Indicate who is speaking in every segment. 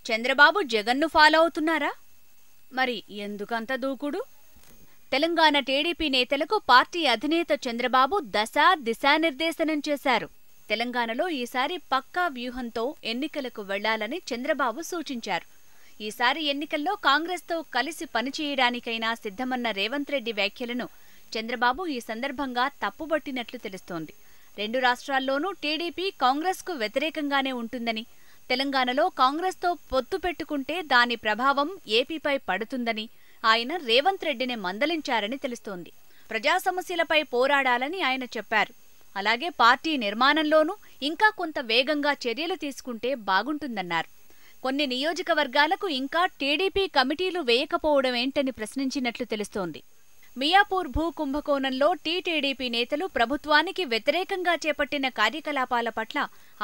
Speaker 1: చంద్రబాబు జగన్ను ఫాలో అవుతున్నారా? మరి ఎందుకంత దూకుడు? తెలంగాణ టీడీపీ నేతలకు పార్టీ అధినేత చంద్రబాబు దిశానిర్దేశనం చేశారు. తెలంగాణలో ఈసారి పక్కా వ్యూహంతో ఎన్నికలకు వెళ్లాలని చంద్రబాబు సూచించారు. ఈసారి ఎన్నికల్లో కాంగ్రెస్తో కలిసి పనిచేయడానికైనా సిద్ధమన్న రేవంత్ రెడ్డి వ్యాఖ్యలను చంద్రబాబు ఈ సందర్భంగా తప్పుబట్టినట్లు తెలుస్తోంది. రెండు రాష్ట్రాల్లోనూ టీడీపీ కాంగ్రెస్కు వ్యతిరేకంగానే ఉంటుందని, తెలంగాణలో కాంగ్రెస్తో పొత్తు పెట్టుకుంటే దాని ప్రభావం ఏపీపై పడుతుందని ఆయన రేవంత్ రెడ్డిని మందలించారని తెలుస్తోంది. ప్రజా సమస్యలపై పోరాడాలని ఆయన చెప్పారు. అలాగే పార్టీ నిర్మాణంలోనూ ఇంకా కొంత వేగంగా చర్యలు తీసుకుంటే బాగుంటుందన్నారు. కొన్ని నియోజకవర్గాలకు ఇంకా టీడీపీ కమిటీలు వేయకపోవడమేంటని ప్రశ్నించినట్లు తెలుస్తోంది. మియాపూర్ భూ కుంభకోణంలో టీడీపీ నేతలు ప్రభుత్వానికి వ్యతిరేకంగా చేపట్టిన కార్యకలాపాల పట్ల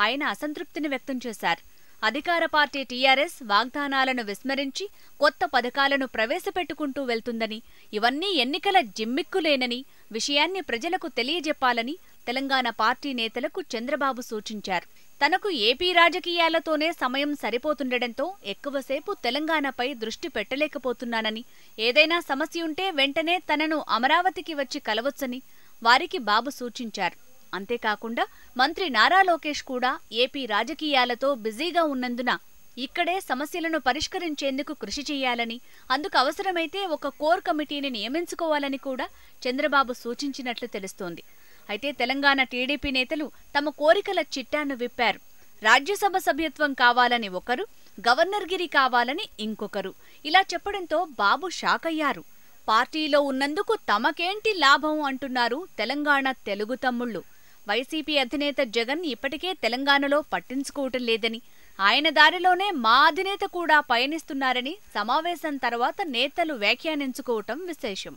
Speaker 1: ఆయన అసంతృప్తిని వ్యక్తం చేశారు. అధికార పార్టీ టీఆర్ఎస్ వాగ్దానాలను విస్మరించి కొత్త పథకాలను ప్రవేశపెట్టుకుంటూ వెళ్తుందని, ఇవన్నీ ఎన్నికల జిమ్మిక్కులేనని విషయాన్ని ప్రజలకు తెలియజెప్పాలని తెలంగాణ పార్టీ నేతలకు చంద్రబాబు సూచించారు. తనకు ఏపీ రాజకీయాలతోనే సమయం సరిపోతుండటంతో ఎక్కువసేపు తెలంగాణపై దృష్టి పెట్టలేకపోతున్నానని, ఏదైనా సమస్య ఉంటే వెంటనే తనను అమరావతికి వచ్చి కలవొచ్చని వారికి బాబు సూచించారు. అంతేకాకుండా మంత్రి నారా లోకేష్ కూడా ఏపీ రాజకీయాలతో బిజీగా ఉన్నందున ఇక్కడే సమస్యలను పరిష్కరించేందుకు కృషి చేయాలని, అందుకు అవసరమైతే ఒక కోర్ కమిటీని నియమించుకోవాలని కూడా చంద్రబాబు సూచించినట్లు తెలుస్తోంది. అయితే తెలంగాణ టీడీపీ నేతలు తమ కోరికల చిట్టాను విప్పారు. రాజ్యసభ సభ్యత్వం కావాలని ఒకరు, గవర్నర్గిరి కావాలని ఇంకొకరు. ఇలా చెప్పడంతో బాబు షాక్ అయ్యారు. పార్టీలో ఉన్నందుకు తమకేంటి లాభం అంటున్నారు తెలంగాణ తెలుగు తమ్ముళ్లు. వైసీపీ అధినేత జగన్ ఇప్పటికే తెలంగాణలో పట్టించుకోవటం లేదని, ఆయన దారిలోనే మా అధినేత కూడా పయనిస్తున్నారని సమావేశం తర్వాత నేతలు వ్యాఖ్యానించుకోవటం విశేషం.